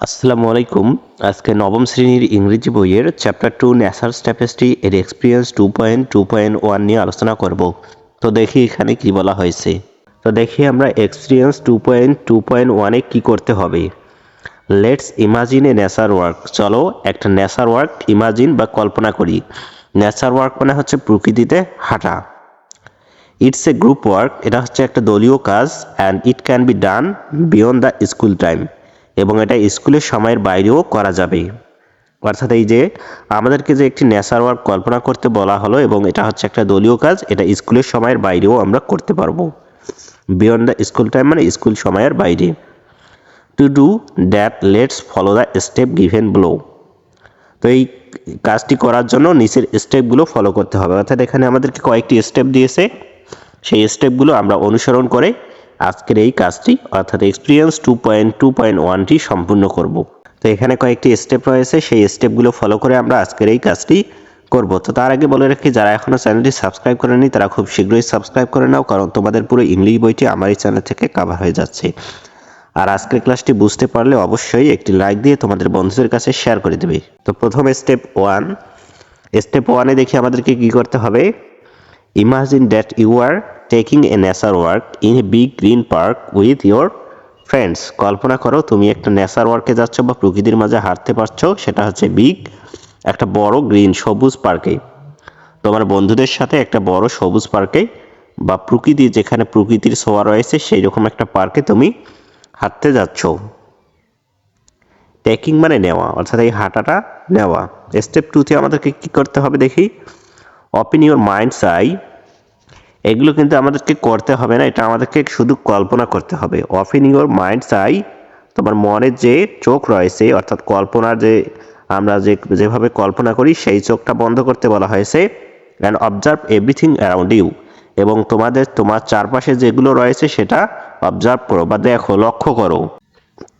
আসসালামু আলাইকুম। আজকে নবম শ্রেণীর ইংরেজি বইয়ের চ্যাপ্টার 2 ন্যাচারাল ট্যাপেস্ট্রি এর এক্সপিরিয়েন্স 2.2.1 নিয়ে আলোচনা করব। তো দেখি এখানে কি বলা হয়েছে। তো দেখি আমরা এক্সপিরিয়েন্স 2.2.1 এ কি করতে হবে। Let's imagine a nature work. চলো একটা নেচার ওয়ার্ক ইমাজিন বা কল্পনা করি। নেচার ওয়ার্ক মানে হচ্ছে প্রকৃতিতে হাঁটা। ইটস এ গ্রুপ ওয়ার্ক, এটা হচ্ছে একটা দলীয় কাজ, and it can be done beyond the school time, এবং এটা স্কুলের সময়ের বাইরেও করা যাবে। অর্থাৎ এই যে আমাদেরকে যে একটি নেচার ওয়ার্ক কল্পনা করতে বলা হলো এবং এটা হচ্ছে একটা দলীয় কাজ, এটা স্কুলের সময়ের বাইরেও আমরা করতে পারবো। বিয়ন্ড দ্য স্কুল টাইম মানে স্কুল সময়ের বাইরে। To do that let's follow the step given below. তো এই কাজটি করার জন্য নিচের স্টেপগুলো ফলো করতে হবে। অর্থাৎ এখানে আমাদেরকে কয়েকটি স্টেপ দিয়েছে, সেই স্টেপগুলো আমরা অনুসরণ করে আজকের এই কাজটি অর্থাৎ এক্সপিরিয়েন্স 2.2.1টি সম্পূর্ণ করব। তো এখানে কয়েকটি স্টেপ রয়েছে, সেই স্টেপগুলো ফলো করে আমরা আজকের এই কাজটি করব। তো তার আগে বলে রাখি, যারা এখনও চ্যানেলটি সাবস্ক্রাইব করেনি তারা খুব শীঘ্রই সাবস্ক্রাইব করে নাও, কারণ তোমাদের পুরো ইংলিশ বইটি আমার এই চ্যানেল থেকে কভার হয়ে যাচ্ছে। আর আজকের ক্লাসটি বুঝতে পারলে অবশ্যই একটি লাইক দিয়ে তোমাদের বন্ধুদের কাছে শেয়ার করে দেবে। তো প্রথমে স্টেপ 1 দেখি আমাদেরকে কি করতে হবে। Imagine that you are taking a nature work in a big green park with your friends. কল্পনা করো তুমি একটা নেচার ওয়ার্কে যাচ্ছ বা প্রকৃতির মাঝে হাঁটতে পারছো, সেটা হচ্ছে বিগ, একটা বড় গ্রিন সবুজ পার্কে। তোমার বন্ধুদের সাথে একটা বড় সবুজ পার্কে বা প্রকৃতি, যেখানে প্রকৃতির ছোঁয়া রয়েছে সেই রকম একটা পার্কে তুমি হাঁটতে যাচ্ছ। টেকিং মানে নেওয়া, অর্থাৎ এই হাঁটাটা নেওয়া। স্টেপ 2তে আমাদেরকে কি করতে হবে দেখি। Open your minds I. এগুলো কিন্তু আমাদেরকে করতে হবে না, এটা আমাদেরকে শুধু কল্পনা করতে হবে। ওপেন ইউর মাইন্ডস আই, তোমার মনের যে চোখ রয়েছে অর্থাৎ কল্পনার যে আমরা যেভাবে কল্পনা করি সেই চোখটা বন্ধ করতে বলা হয়েছে। And observe everything around you, এবং তোমার চারপাশে যেগুলো রয়েছে সেটা অবজার্ভ করো বা দেখো, লক্ষ্য করো।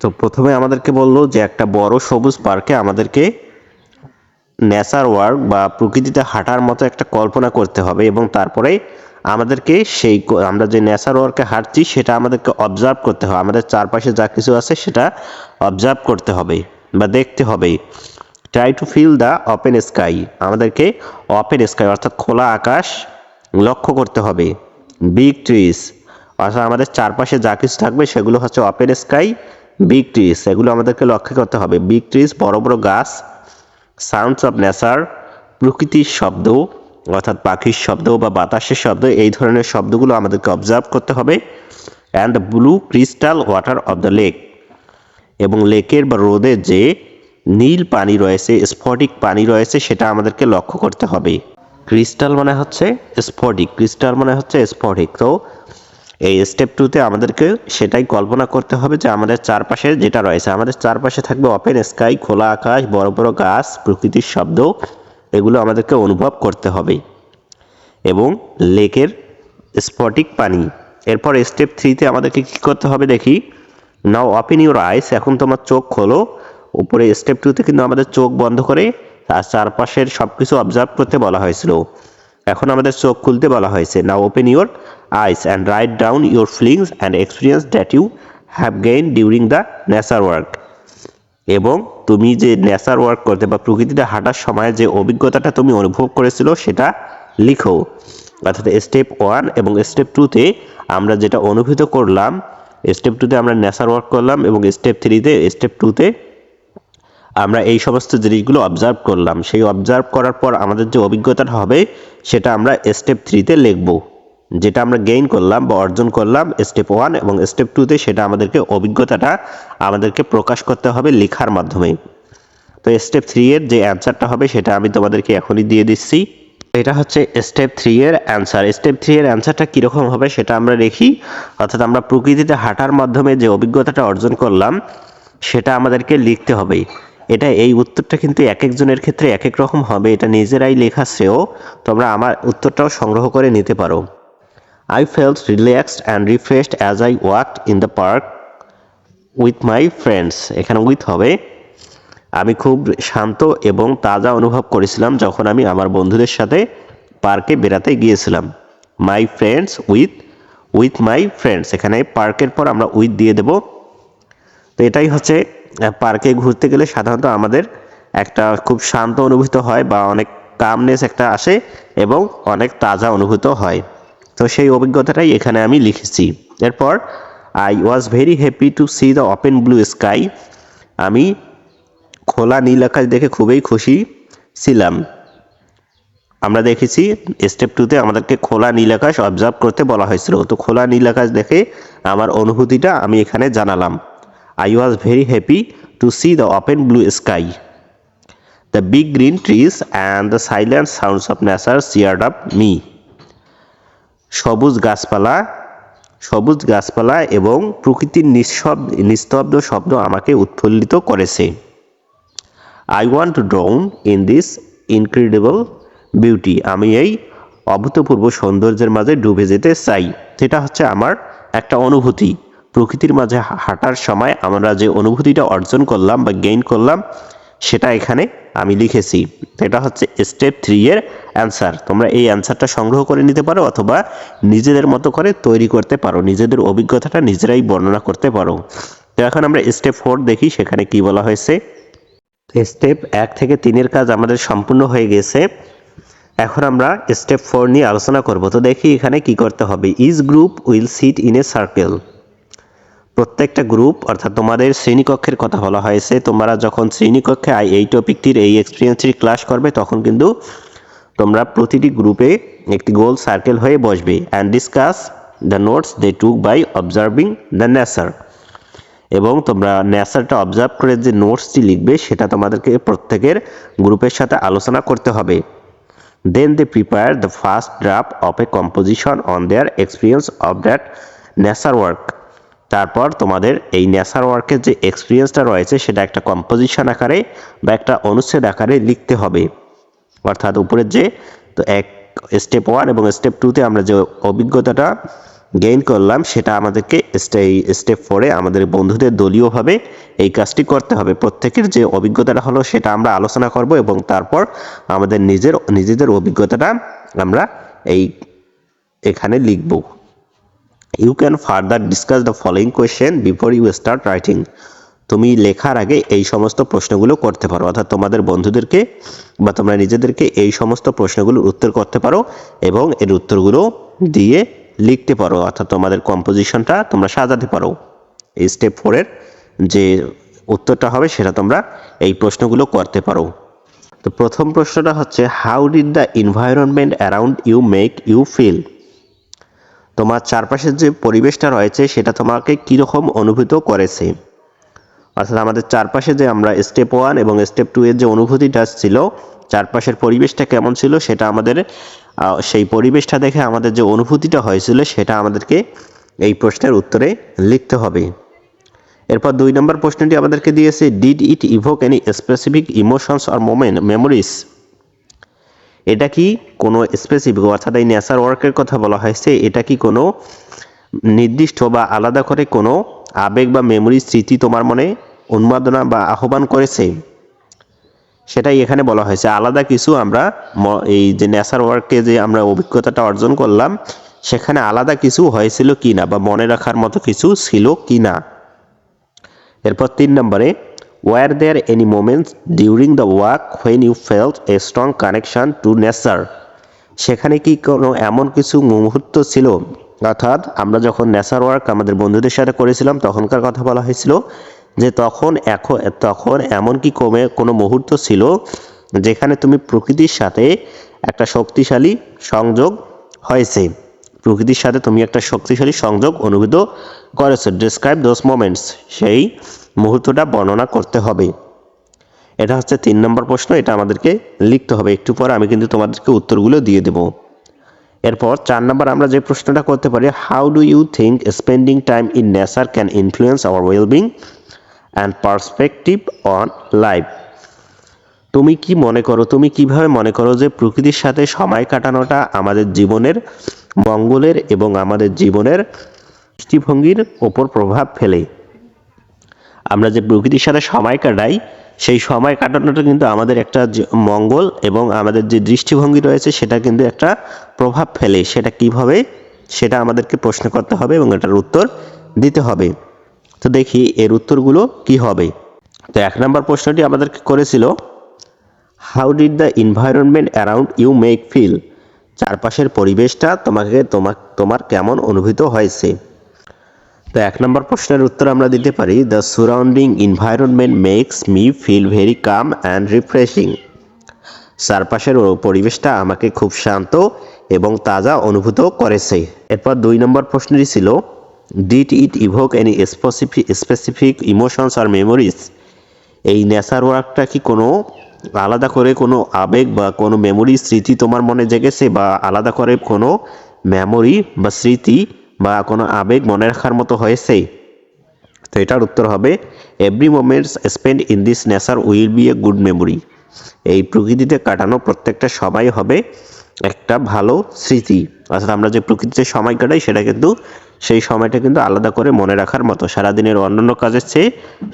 তো প্রথমে আমাদেরকে বললো যে একটা বড় সবুজ পার্কে আমাদেরকে নেচার ওয়ার্ক বা প্রকৃতিতে হাঁটার মতো একটা কল্পনা করতে হবে, এবং তারপরে আমাদেরকে আমরা যে নেচার ওয়ার্কে হাঁটছি সেটা আমাদেরকে অবজার্ভ করতে হবে। আমাদের চারপাশে যা কিছু আছে সেটা অবজার্ভ করতে হবে বা দেখতে হবে। Try to feel the open sky, আমাদেরকে ওপেন স্কাই অর্থাৎ খোলা আকাশ লক্ষ্য করতে হবে। বিগ ট্রিজ, অর্থাৎ আমাদের চারপাশে যা কিছু থাকবে সেগুলো হচ্ছে ওপেন স্কাই, বিগ ট্রিজ, এগুলো আমাদেরকে লক্ষ্য করতে হবে। বিগ ট্রিজ বড় বড় গাছ। সাউন্ডস অফ নেচার, প্রকৃতির শব্দ অর্থাৎ পাখির শব্দ বা বাতাসের শব্দ, এই ধরনের শব্দগুলো আমাদেরকে অবজার্ভ করতে হবে। And the blue crystal water of the lake, এবং লেকের বা হ্রদের যে নীল পানি রয়েছে, স্ফটিক পানি রয়েছে, সেটা আমাদেরকে লক্ষ্য করতে হবে। ক্রিস্টাল মানে হচ্ছে স্ফটিক, ক্রিস্টাল মানে হচ্ছে স্ফটিক। তো এই স্টেপ 2তে আমাদেরকে সেটাই কল্পনা করতে হবে যে আমাদের চারপাশে যেটা রয়েছে, আমাদের চারপাশে থাকবে ওপেন স্কাই, খোলা আকাশ, বড় বড় গাছ, প্রকৃতির শব্দ, এগুলো আমাদেরকে অনুভব করতে হবে, এবং লেকের স্ফটিক পানি। এরপর স্টেপ 3তে আমাদেরকে কি করতে হবে দেখি। নাও ওপেন ইউর আইস, এখন তোমার চোখ খোলো। উপরে স্টেপ 2তে কিন্তু আমাদের চোখ বন্ধ করে তার চারপাশের সব কিছু অবজার্ভ করতে বলা হয়েছিল, এখন আমাদের চোখ খুলতে বলা হয়েছে। Now open your eyes and write down your feelings and experience that you have gain during the nature work, এবং তুমি যে নেচার ওয়ার্ক করতে বা প্রকৃতিতে হাঁটার সময় যে অভিজ্ঞতাটা তুমি অনুভব করেছিল সেটা লিখো। অর্থাৎ স্টেপ 1 এবং স্টেপ 2তে আমরা যেটা অনুভূত করলাম, স্টেপ 2তে আমরা নেচার ওয়ার্ক করলাম এবং স্টেপ 2তে আমরা এই সমস্ত জিনিসগুলো অবজার্ভ করলাম। সেই অবজার্ভ করার পর আমাদের যে অভিজ্ঞতাটা হবে সেটা আমরা স্টেপ 3তে লিখব। যেটা আমরা গেইন করলাম বা অর্জন করলাম স্টেপ 1 এবং স্টেপ 2তে, সেটা অভিজ্ঞতাটা আমাদেরকে প্রকাশ করতে হবে লেখার মাধ্যমে। তো স্টেপ 3 এর যে অ্যান্সারটা হবে সেটা আমি তোমাদেরকে এখনই দিয়ে দিচ্ছি। এটা হচ্ছে স্টেপ 3 এর অ্যান্সার। স্টেপ 3 এর অ্যান্সারটা কীরকম হবে সেটা আমরা দেখি। অর্থাৎ আমরা প্রকৃতিতে হাঁটার মাধ্যমে যে অভিজ্ঞতাটা অর্জন করলাম সেটা আমাদেরকে লিখতে হবে। এই উত্তরটা কিন্তু এক একজনের ক্ষেত্রে এক এক রকম হবে, এটা নিজেরাই লেখা শ্রেয়। তোমরা আমার উত্তরটাও সংগ্রহ করে নিতে পারো। I felt relaxed and refreshed as I walked in the park with my friends, এখানে উইথ হবে। আমি খুব শান্ত এবং তাজা অনুভব করেছিলাম যখন আমি আমার বন্ধুদের সাথে পার্কে বেড়াতে গিয়েছিলাম। My friends with my friends, এখানে পার্কের পর আমরা উইথ দিয়ে দেব। তো এটাই হচ্ছে পার্কে ঘুরতে গেলে সাধারণত আমাদের একটা খুব শান্ত অনুভূত হয় বা অনেক কামনেস একটা আসে এবং অনেক তাজা অনুভূত হয়। তো সেই অভিজ্ঞতাটাই এখানে আমি লিখেছি। এরপর I was very happy to see the open blue sky. আমি খোলা নীল আকাশ দেখে খুবই খুশি ছিলাম। আমরা দেখেছি স্টেপ 2তে আমাদেরকে খোলা নীল আকাশ অবজার্ভ করতে বলা হয়েছিল। তো খোলা নীল আকাশ দেখে আমার অনুভূতিটা আমি এখানে জানালাম। I was very happy to see the open blue sky. The big green trees and the silent sounds of nature cheered up me. সবুজ গাছপালা এবং প্রকৃতির নিস্তব্ধ শব্দ আমাকে উৎফুল্লিত করেছে। I want to drown in this incredible beauty. আমি এই অভূতপূর্ব সৌন্দর্যের মাঝে ডুবে যেতে চাই। সেটা হচ্ছে আমার একটা অনুভূতি। প্রকৃতির মাঝে হাঁটার সময় আমরা যে অনুভূতিটা অর্জন করলাম বা গেইন করলাম সেটা এখানে আমি লিখেছি। এটা হচ্ছে স্টেপ 3 এর অ্যান্সার। তোমরা এই অ্যান্সারটা সংগ্রহ করে নিতে পারো অথবা নিজেদের মতো করে তৈরি করতে পারো, নিজেদের অভিজ্ঞতাটা নিজেরাই বর্ণনা করতে পারো। তো এখন আমরা স্টেপ 4 দেখি সেখানে কি বলা হয়েছে। স্টেপ 1 থেকে 3 কাজ আমাদের সম্পূর্ণ হয়ে গেছে। এখন আমরা স্টেপ 4 নিয়ে আলোচনা করব। তো দেখি এখানে কি করতে হবে। Each group will sit in a circle. প্রত্যেকটা গ্রুপ অর্থাৎ তোমাদের শ্রেণীকক্ষের কথা বলা হয়েছে। তোমরা যখন শ্রেণীকক্ষে এই টপিকটির এই এক্সপিরিয়েন্সটির ক্লাস করবে তখন কিন্তু তোমরা প্রতিটি গ্রুপে একটি গোল সার্কেল হয়ে বসবে and discuss the notes they took by observing the nature. এবং তোমরা নেচারটা অবজার্ভ করে যে নোটসটি লিখবে সেটা তোমাদেরকে প্রত্যেকের গ্রুপের সাথে আলোচনা করতে হবে। Then they prepare the first draft of a composition on their experience of that nature work. তারপর তোমাদের এই নেচার ওয়ার্কের যে এক্সপিরিয়েন্সটা রয়েছে সেটা একটা কম্পোজিশন আকারে বা একটা অনুচ্ছেদ আকারে লিখতে হবে। অর্থাৎ উপরের যে তো স্টেপ 1 এবং স্টেপ 2তে আমরা যে অভিজ্ঞতাটা গেইন করলাম সেটা আমাদেরকে স্টেপ 4-এ আমাদের বন্ধুদের দলীয়ভাবে এই কাজটি করতে হবে। প্রত্যেকের যে অভিজ্ঞতাটা হলো সেটা আমরা আলোচনা করব এবং তারপর আমাদের নিজেদের অভিজ্ঞতাটা আমরা এখানে লিখব। You can further discuss the following question before you start writing. তুমি লেখার আগে এই সমস্ত প্রশ্নগুলো করতে পারো, অর্থাৎ তোমাদের বন্ধুদেরকে বা তোমরা নিজেদেরকে এই সমস্ত প্রশ্নগুলোর উত্তর করতে পারো এবং এর উত্তরগুলো দিয়ে লিখতে পারো, অর্থাৎ তোমাদের কম্পোজিশনটা তোমরা সাজাতে পারো। এই স্টেপ 4-এর যে উত্তরটা হবে সেটা তোমরা এই প্রশ্নগুলো করতে পারো। তো প্রথম প্রশ্নটা হচ্ছে, how did the environment around you make you feel. তোমার চারপাশের যে পরিবেশটা রয়েছে সেটা তোমাকে কীরকম অনুভূত করেছে। অর্থাৎ আমাদের চারপাশে যে আমরা স্টেপ 1 এবং স্টেপ 2 এর যে অনুভূতিটা ছিল, চারপাশের পরিবেশটা কেমন ছিল সেটা আমাদের সেই পরিবেশটা দেখে আমাদের যে অনুভূতিটা হয়েছিল সেটা আমাদেরকে এই প্রশ্নের উত্তরে লিখতে হবে। এরপর 2 নম্বর প্রশ্নটি আমাদেরকে দিয়েছে, did it evoke any specific emotions or memories. এটা কি কোনো স্পেসিফিক, অর্থাৎ এই নেচার ওয়ার্কের কথা বলা হয়েছে, এটা কি কোনো নির্দিষ্ট বা আলাদা করে কোনো আবেগ বা মেমোরি স্মৃতি তোমার মনে উন্মাদনা বা আহ্বান করেছে, সেটাই এখানে বলা হয়েছে। আলাদা কিছু আমরা এই যে নেচার ওয়ার্কে যে আমরা অভিজ্ঞতাটা অর্জন করলাম সেখানে আলাদা কিছু হয়েছিল কি না বা মনে রাখার মতো কিছু ছিল কি না। এরপর 3 নম্বরে, were there any moments during the walk when you felt a strong connection to nature. সেখানে কি কোনো এমন কিছু মুহূর্ত ছিল, অর্থাৎ আমরা যখন নেচার ওয়ার্ক আমাদের বন্ধুদের সাথে করেছিলাম তখনকার কথা বলা হয়েছিল, যে তখন এমন কি কোনো মুহূর্ত ছিল যেখানে তুমি প্রকৃতির সাথে একটা শক্তিশালী সংযোগ হয়েছে, প্রকৃতির সাথে তুমি একটা শক্তিশালী সংযোগ অনুভূত করেছো। ডেসক্রাইব দোজ মোমেন্টস, সেই মুহূর্তটা বর্ণনা করতে হবে। এটা হচ্ছে 3 নম্বর প্রশ্ন, এটা আমাদেরকে লিখতে হবে। একটু পর আমি কিন্তু তোমাদেরকে উত্তরগুলো দিয়ে দেব। এরপর 4 নম্বর আমরা যে প্রশ্নটা করতে পারি, how do you think spending time in nature can influence our wellbeing and perspective on life. তুমি কিভাবে মনে করো যে প্রকৃতির সাথে সময় কাটানোটা আমাদের জীবনের মঙ্গলের এবং আমাদের জীবনের দৃষ্টিভঙ্গির ওপর প্রভাব ফেলে। আমরা যে প্রকৃতির সাথে সময় কাটাই সেই সময় কাটানোটা কিন্তু আমাদের একটা মঙ্গল এবং আমাদের যে দৃষ্টিভঙ্গি রয়েছে সেটা কিন্তু একটা প্রভাব ফেলে। সেটা কিভাবে, সেটা আমাদেরকে প্রশ্ন করতে হবে এবং এটার উত্তর দিতে হবে। তো দেখি এর উত্তরগুলো কি হবে। তো 1 নম্বর প্রশ্নটি আমাদেরকে করেছিল how did the environment around you make feel, চারপাশের পরিবেশটা তোমার কেমন অনুভূত হয়েছে। তো 1 নম্বর প্রশ্নের উত্তর আমরা দিতে পারি the surrounding environment makes me feel very calm and refreshing, চারপাশের পরিবেশটা আমাকে খুব শান্ত এবং তাজা অনুভূত করেছে। এরপর 2 নম্বর প্রশ্নটি ছিল did it evoke any specific emotions or memories, এই নেচার ওয়ার্কটা কি কোনো আলাদা করে কোনো আবেগ বা কোনো মেমোরি স্মৃতি তোমার মনে জেগেছে, বা আলাদা করে কোনো মেমোরি বা স্মৃতি বা কোনো আবেগ মনে রাখার মতো হয়েছে। তো এটার উত্তর হবে every moments spend in this nature will B a good memory, এই প্রকৃতিতে কাটানো প্রত্যেকটা সময় হবে একটা ভালো স্মৃতি। অর্থাৎ আমরা যে প্রকৃতিতে সময় কাটাই সেটা কিন্তু সেই সময়টা কিন্তু আলাদা করে মনে রাখার মতো, সারাদিনের অন্যান্য কাজের চেয়ে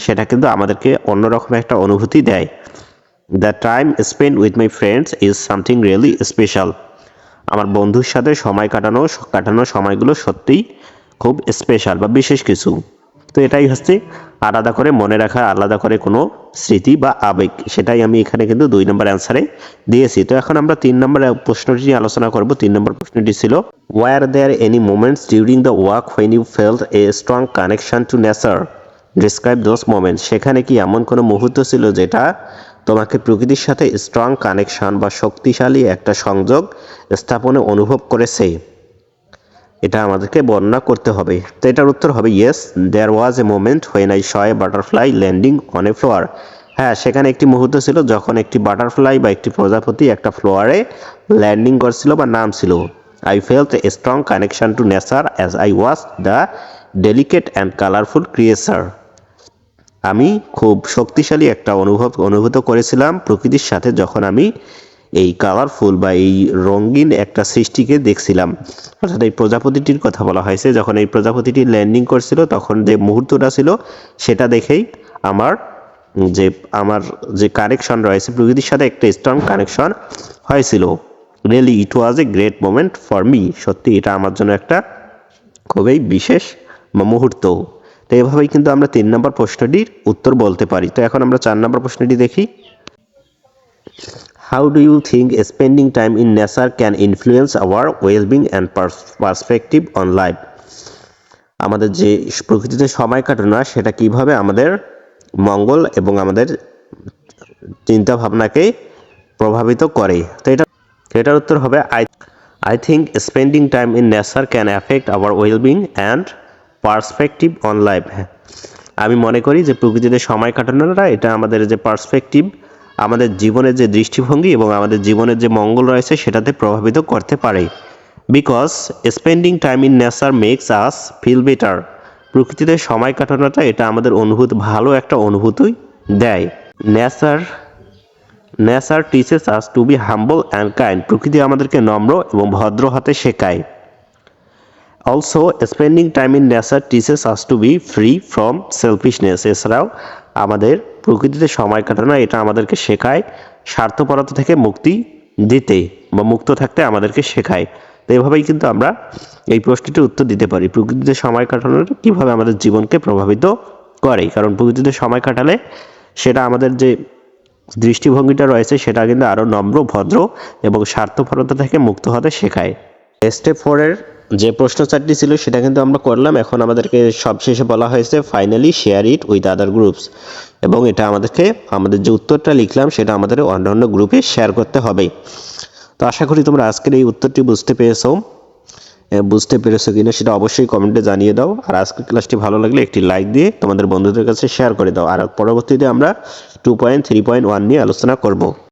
সেটা কিন্তু আমাদেরকে অন্যরকম একটা অনুভূতি দেয়। The time spend with my friends is something really special, আমার বন্ধুর সাথে সময় কাটানো সময়গুলো সত্যিই খুব স্পেশাল বা বিশেষ কিছু। তো এটাই হচ্ছে আলাদা করে মনে রাখা, আলাদা করে কোনো স্মৃতি বা আবেগ, সেটাই আমি এখানে কিন্তু 2 নম্বর অ্যান্সারে দিয়েছি। তো এখন আমরা 3 নম্বর প্রশ্নটি নিয়ে আলোচনা করব। 3 নম্বর প্রশ্নটি ছিল were there any moments during the walk when you felt a strong connection to nature, describe those moments, সেখানে কি এমন কোনো মুহূর্ত ছিল যেটা তোমাকে প্রকৃতির সাথে স্ট্রং কানেকশন বা শক্তিশালী একটা সংযোগ স্থাপনে অনুভব করেছে, এটা আমাদেরকে বর্ণনা করতে হবে। তো এটার উত্তর হবে yes there was a moment when I saw a butterfly landing on a flower, হ্যাঁ সেখানে একটি মুহূর্ত ছিল যখন একটি বাটারফ্লাই বা একটি প্রজাপতি একটা ফ্লোয়ারে ল্যান্ডিং করছিল বা নামছিল। I felt a strong connection to nature as I was the delicate and colourful creature, আমি খুব শক্তিশালী একটা অনুভূত করেছিলাম প্রকৃতির সাথে যখন আমি এই কালারফুল বা এই রঙিন একটা সৃষ্টিকে দেখছিলাম। অর্থাৎ এই প্রজাপতিটির কথা বলা হয়েছে, যখন এই প্রজাপতিটি ল্যান্ডিং করছিল তখন যে মুহূর্তটা ছিল সেটা দেখেই আমার যে কানেকশন রয়েছে প্রকৃতির সাথে একটা স্ট্রং কানেকশন হয়েছিল। Really it was a great moment for me, সত্যি এটা আমার জন্য একটা খুবই বিশেষ মুহূর্ত। তো এভাবেই কিন্তু আমরা 3 নম্বর প্রশ্নটির উত্তর বলতে পারি। তো এখন আমরা 4 নম্বর প্রশ্নটি দেখি। How do you think spending time in nature can influence our wellbeing and perspective on life, আমাদের যে প্রকৃতিতে সময় কাটানো সেটা কিভাবে আমাদের মঙ্গল এবং আমাদের চিন্তা ভাবনাকে প্রভাবিত করে। তো এটার উত্তর হবে I think spending time in nature can affect our well-being and perspective on life. আমি মনে করি যে প্রকৃতিতে সময় কাটানোটা এটা আমাদের যে পার্সপেক্টিভ, আমাদের জীবনের যে দৃষ্টিভঙ্গি এবং আমাদের জীবনের যে মঙ্গল রয়েছে সেটাতে প্রভাবিত করতে পারে। Because spending time in nature makes us feel better, প্রকৃতিতে সময় কাটানোটা এটা আমাদের ভালো একটা অনুভূতি দেয়। Nature teaches us to be humble and kind, প্রকৃতি আমাদেরকে নম্র এবং ভদ্র হতে শেখায়। Also spending time in nature teaches us to be free from selfishness, এছাড়াও আমাদের প্রকৃতিতে সময় কাটানো এটা আমাদেরকে শেখায় স্বার্থপরতা থেকে মুক্তি দিতে বা মুক্ত থাকতে আমাদেরকে শেখায়। তো এভাবেই কিন্তু আমরা এই প্রশ্নটির উত্তর দিতে পারি প্রকৃতিতে সময় কাটানোটা কীভাবে আমাদের জীবনকে প্রভাবিত করে। কারণ প্রকৃতিতে সময় কাটালে সেটা আমাদের যে দৃষ্টিভঙ্গিটা রয়েছে সেটা কিন্তু আরও নম্র, ভদ্র এবং স্বার্থপরতা থেকে মুক্ত হতে শেখায়। স্টেপ 4-এর যে প্রশ্ন 4টি ছিল সেটা কিন্তু আমরা করলাম। এখন আমাদেরকে সবশেষে বলা হয়েছে finally share it with other groups, এবং এটা আমাদের যে উত্তরটা লিখলাম সেটা আমাদের অন্যান্য গ্রুপে শেয়ার করতে হবে। তো আশা করি তোমরা আজকের এই উত্তরটি বুঝতে পেরেছো কিনা সেটা অবশ্যই কমেন্টে জানিয়ে দাও। আর আজকের ক্লাসটি ভালো লাগলে একটি লাইক দিয়ে তোমাদের বন্ধুদের কাছে শেয়ার করে দাও। আর পরবর্তীতে আমরা 2.3.1 নিয়ে আলোচনা করব।